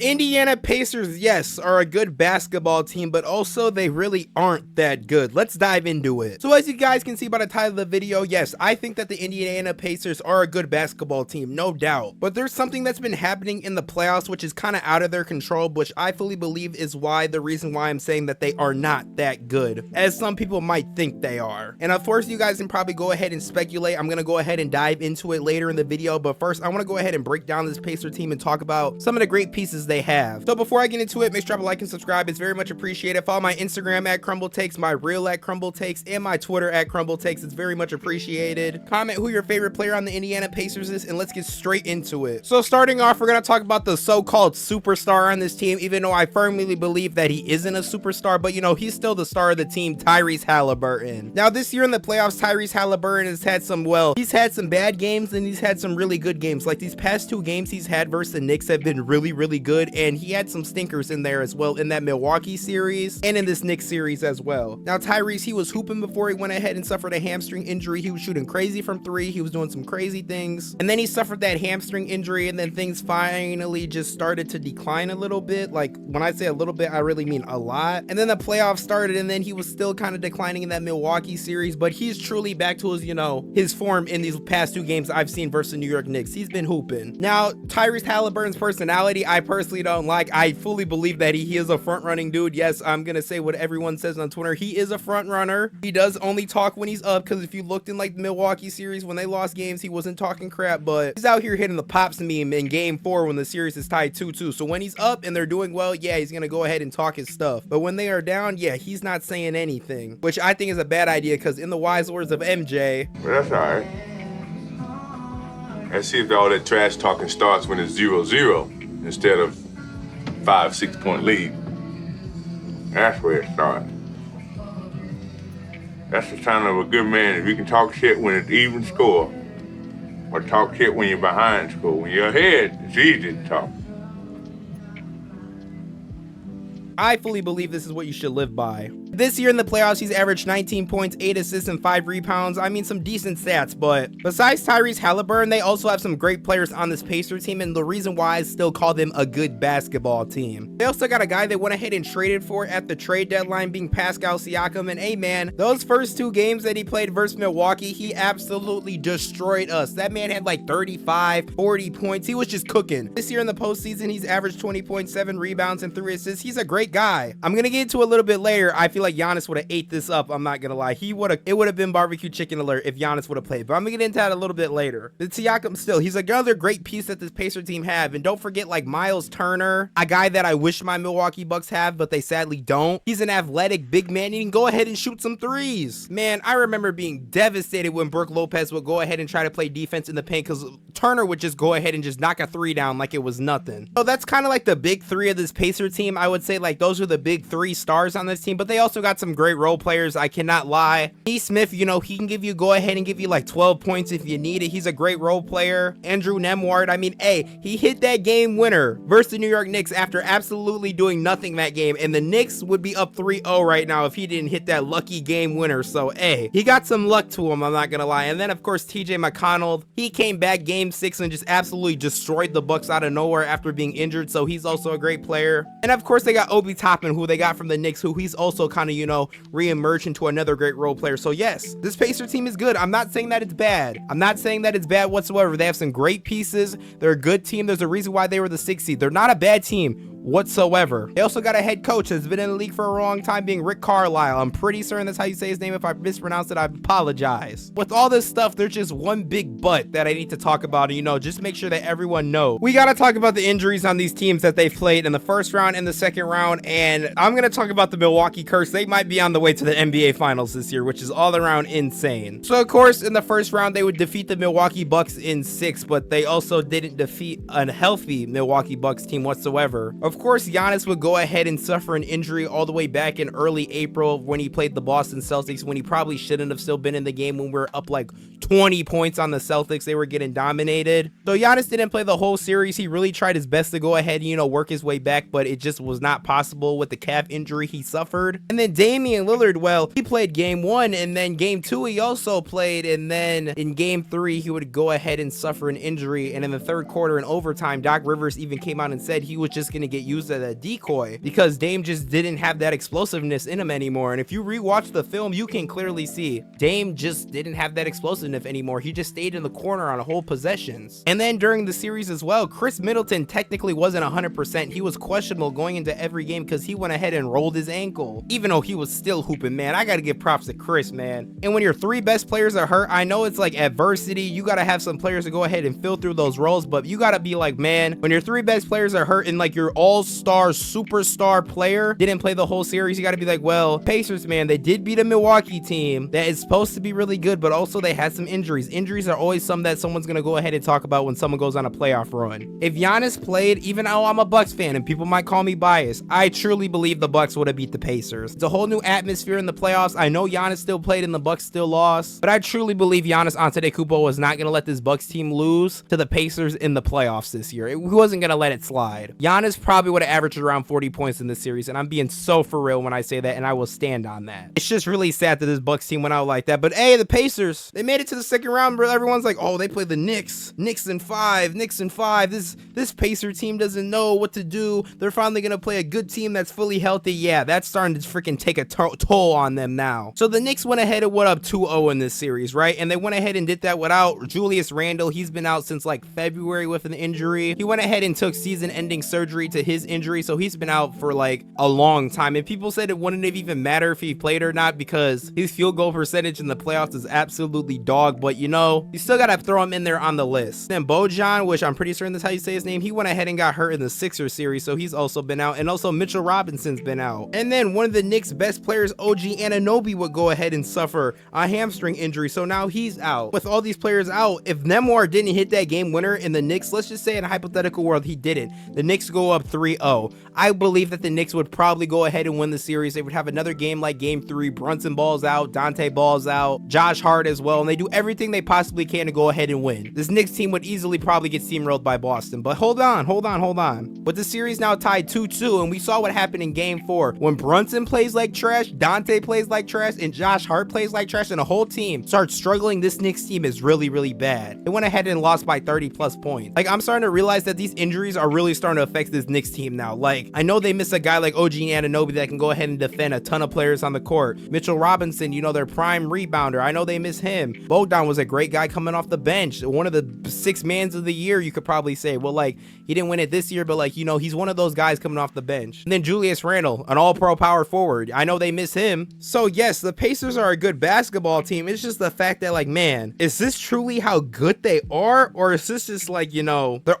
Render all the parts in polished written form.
The Indiana Pacers, yes, are a good basketball team, but also they really aren't that good. Let's dive into it. So as you guys can see by the title of the video, yes, I think that the Indiana Pacers are a good basketball team, no doubt. But there's something that's been happening in the playoffs which is kind of out of their control, which I fully believe is the reason why I'm saying that they are not that good, as some people might think they are. And of course, you guys can probably go ahead and speculate. I'm gonna go ahead and dive into it later in the video, but first I want to go ahead and break down this Pacer team and talk about some of the great pieces they have. So before I get into it, make sure to drop a like and subscribe. It's very much appreciated. Follow my Instagram at Crumble Takes, my reel at Crumble Takes, and my Twitter at Crumble Takes. It's very much appreciated. Comment who your favorite player on the Indiana Pacers is, and let's get straight into it. So starting off, we're gonna talk about the so-called superstar on this team, even though I firmly believe that he isn't a superstar, but you know, he's still the star of the team, Tyrese Halliburton. Now this year in the playoffs, Tyrese Halliburton has had some, well, he's had some bad games and he's had some really good games. Like these past two games he's had versus the Knicks have been really good, and he had some stinkers in there as well in that Milwaukee series and in this Knicks series as well. Now Tyrese, he was hooping before he went ahead and suffered a hamstring injury. He was shooting crazy from three, he was doing some crazy things, and then he suffered that hamstring injury, and then things finally just started to decline a little bit. Like when I say a little bit, I really mean a lot. And then the playoffs started, and then he was still kind of declining in that Milwaukee series, but he's truly back to his, you know, his form in these past two games I've seen versus the New York Knicks. He's been hooping. Now Tyrese Halliburton's personality, I personally don't like. I fully believe that he is a front running dude. Yes, I'm gonna say what everyone says on Twitter. He is a front runner. He does only talk when he's up, because if you looked in like the Milwaukee series when they lost games, he wasn't talking crap, but he's out here hitting the pops meme in game 4 when the series is tied 2-2. So when he's up and they're doing well, yeah, he's gonna go ahead and talk his stuff, but when they are down, yeah, he's not saying anything, which I think is a bad idea, because in the wise words of MJ, well, that's all right. Let's see if all that trash talking starts when it's 0-0 instead of 5-6 point lead. That's where it starts. That's the sign of a good man. If you can talk shit when it's even score, or talk shit when you're behind score. When you're ahead, it's easy to talk. I fully believe this is what you should live by. This year in the playoffs, he's averaged 19 points, 8 assists, and 5 rebounds. I mean, some decent stats, but besides Tyrese Halliburton, they also have some great players on this Pacer team, and the reason why I still call them a good basketball team. They also got a guy they went ahead and traded for at the trade deadline, being Pascal Siakam, and hey man, those first two games that he played versus Milwaukee, he absolutely destroyed us. That man had like 35, 40 points. He was just cooking. This year in the postseason, he's averaged 20.7 rebounds and 3 assists. He's a great guy. I'm gonna get into a little bit later. I feel like Giannis would have ate this up. I'm not gonna lie. It would have been barbecue chicken alert if Giannis would have played, but I'm gonna get into that a little bit later. The Siakam still, he's another great piece that this Pacer team have. And don't forget like Miles Turner, a guy that I wish my Milwaukee Bucks have, but they sadly don't. He's an athletic big man. He can go ahead and shoot some threes. Man, I remember being devastated when Brook Lopez would go ahead and try to play defense in the paint, because Turner would just go ahead and just knock a 3 down like it was nothing. So that's kind of like the big 3 of this Pacer team. I would say like those are the big 3 stars on this team, but they also got some great role players. I cannot lie. Nemsmith, you know, he can go ahead and give you like 12 points if you need it. He's a great role player. Andrew Nemward, I mean, hey, he hit that game winner versus the New York Knicks after absolutely doing nothing that game, and the Knicks would be up 3-0 right now if he didn't hit that lucky game winner. So hey, he got some luck to him, I'm not gonna lie. And then of course TJ McConnell, he came back game 6 and just absolutely destroyed the Bucks out of nowhere after being injured, so he's also a great player. And of course they got Toppin, who they got from the Knicks, who he's also kind of, you know, re-emerged into another great role player. So yes, this Pacer team is good. I'm not saying that it's bad. I'm not saying that it's bad whatsoever. They have some great pieces. They're a good team. There's a reason why they were the 6th seed. They're not a bad team whatsoever. They also got a head coach that's been in the league for a long time, being Rick Carlisle. I'm pretty certain that's how you say his name. If I mispronounced it, I apologize. With all this stuff, there's just one big but that I need to talk about, and you know, just make sure that everyone knows. We got to talk about the injuries on these teams that they've played in the first round and the second round, and I'm going to talk about the Milwaukee curse. They might be on the way to the NBA Finals this year, which is all around insane. So of course, in the first round, they would defeat the Milwaukee Bucks in 6, but they also didn't defeat a healthy Milwaukee Bucks team whatsoever. Of Of course, Giannis would go ahead and suffer an injury all the way back in early April when he played the Boston Celtics, when he probably shouldn't have still been in the game, when we were up like 20 points on the Celtics. They were getting dominated. So Giannis didn't play the whole series. He really tried his best to go ahead and, work his way back, but it just was not possible with the calf injury he suffered. And then Damian Lillard, well, he played game 1, and then game 2 he also played, and then in game 3 he would go ahead and suffer an injury. And in the third quarter in overtime, Doc Rivers even came out and said he was just going to get used as a decoy because Dame just didn't have that explosiveness in him anymore. And if you rewatch the film, you can clearly see Dame just didn't have that explosiveness anymore. He just stayed in the corner on whole possessions. And then during the series as well, Chris Middleton technically wasn't 100%. He was questionable going into every game because he went ahead and rolled his ankle, even though he was still hooping. Man, I gotta give props to Chris, man. And when your 3 best players are hurt, I know it's like adversity, you gotta have some players to go ahead and fill through those roles, but you gotta be like, man, when your 3 best players are hurt and like your all-star superstar player didn't play the whole series, you gotta be like, well, Pacers, man, they did beat a Milwaukee team that is supposed to be really good, but also they had some injuries. Injuries are always something that someone's gonna go ahead and talk about when someone goes on a playoff run. If Giannis played, even though I'm a Bucks fan and people might call me biased, I truly believe the Bucks would have beat the Pacers. It's a whole new atmosphere in the playoffs. I know Giannis still played and the Bucks still lost, but I truly believe Giannis Antetokounmpo was not gonna let this Bucks team lose to the Pacers in the playoffs this year. He wasn't gonna let it slide. Giannis probably would have averaged around 40 points in this series, and I'm being so for real when I say that, and I will stand on that. It's just really sad that this Bucks team went out like that, but hey, the Pacers, they made it to the second round, bro. Everyone's like, oh, they played the Knicks in 5. This Pacer team doesn't know what to do. They're finally gonna play a good team that's fully healthy. Yeah, that's starting to freaking take a toll on them now. So the Knicks went ahead and went up 2-0 in this series, right? And they went ahead and did that without Julius Randle. He's been out since like February with an injury. He went ahead and took season-ending surgery to his injury, so he's been out for like a long time. And people said it wouldn't have even matter if he played or not because his field goal percentage in the playoffs is absolutely dog. But you still gotta throw him in there on the list. Then Bojan, which I'm pretty certain that's how you say his name, he went ahead and got hurt in the Sixers series, so he's also been out. And also Mitchell Robinson's been out. And then one of the Knicks' best players, OG Anunoby, would go ahead and suffer a hamstring injury, so now he's out. With all these players out, if Nembhard didn't hit that game winner in the Knicks, let's just say in a hypothetical world he didn't, the Knicks go up 3-0. I believe that the Knicks would probably go ahead and win the series. They would have another game like game 3. Brunson balls out, Dante balls out, Josh Hart as well, and they do everything they possibly can to go ahead and win. This Knicks team would easily probably get steamrolled by Boston, but hold on. With the series now tied 2-2, and we saw what happened in game 4. When Brunson plays like trash, Dante plays like trash, and Josh Hart plays like trash, and the whole team starts struggling, this Knicks team is really, really bad. They went ahead and lost by 30 plus points. Like, I'm starting to realize that these injuries are really starting to affect this Knicks team now. Like, I know they miss a guy like OG Anunoby that can go ahead and defend a ton of players on the court. Mitchell Robinson, their prime rebounder, I know they miss him. Bogdan was a great guy coming off the bench, one of the 6 mans of the year, you could probably say. Well, like, he didn't win it this year, but like, he's one of those guys coming off the bench. And then Julius Randle, an all-pro power forward, I know they miss him. So yes, the Pacers are a good basketball team. It's just the fact that, like, man, is this truly how good they are, or is this just like,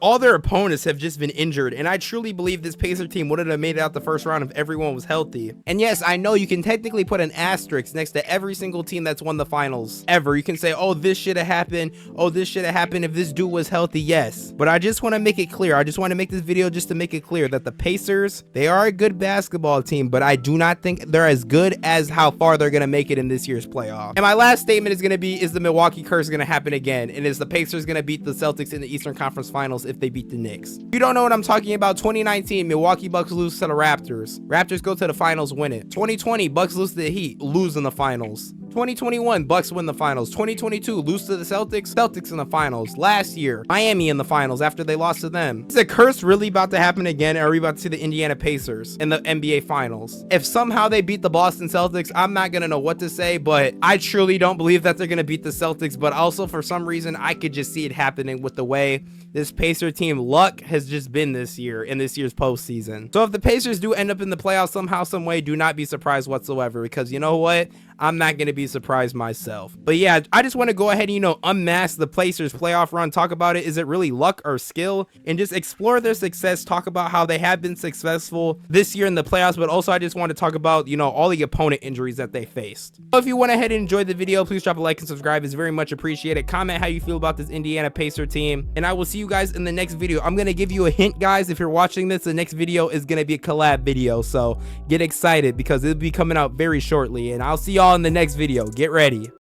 all their opponents have just been injured? And I truly believe this Pacer team wouldn't have made it out the first round if everyone was healthy. And yes, I know you can technically put an asterisk next to every single team that's won the finals ever. You can say, oh, this should have happened, oh, this should have happened if this dude was healthy. Yes, but I just want to make it clear, I just want to make this video just to make it clear that the Pacers, they are a good basketball team, but I do not think they're as good as how far they're gonna make it in this year's playoff. And my last statement is gonna be, is the Milwaukee curse gonna happen again? And is the Pacers gonna beat the Celtics in the Eastern Conference Finals if they beat the Knicks? If you don't know what I'm talking about, 2019 Milwaukee Bucks lose to the Raptors. Raptors go to the finals, win it. 2020 Bucks lose to the Heat, lose in the finals. 2021 Bucks win the finals. 2022 lose to the Celtics in the finals. Last year Miami in the finals after they lost to them. Is the curse really about to happen again? Or are we about to see the Indiana Pacers in the NBA finals? If somehow they beat the Boston Celtics, I'm not gonna know what to say, but I truly don't believe that they're gonna beat the Celtics. But also, for some reason, I could just see it happening with the way this Pacer team luck has just been this year in this year's postseason. So if the Pacers do end up in the playoffs somehow, some way, do not be surprised whatsoever, because you know what? I'm not going to be be surprised myself. But yeah, I just want to go ahead and, you know, unmask the Pacers playoff run, talk about it. Is it really luck or skill? And just explore their success, talk about how they have been successful this year in the playoffs, but also I just want to talk about, you know, all the opponent injuries that they faced. So if you went ahead and enjoyed the video, please drop a like and subscribe. It's very much appreciated. Comment how you feel about this Indiana Pacer team, and I will see you guys in the next video. I'm going to give you a hint, guys. If you're watching this, the next video is going to be a collab video, so get excited because it'll be coming out very shortly, and I'll see y'all in the next video. Get ready.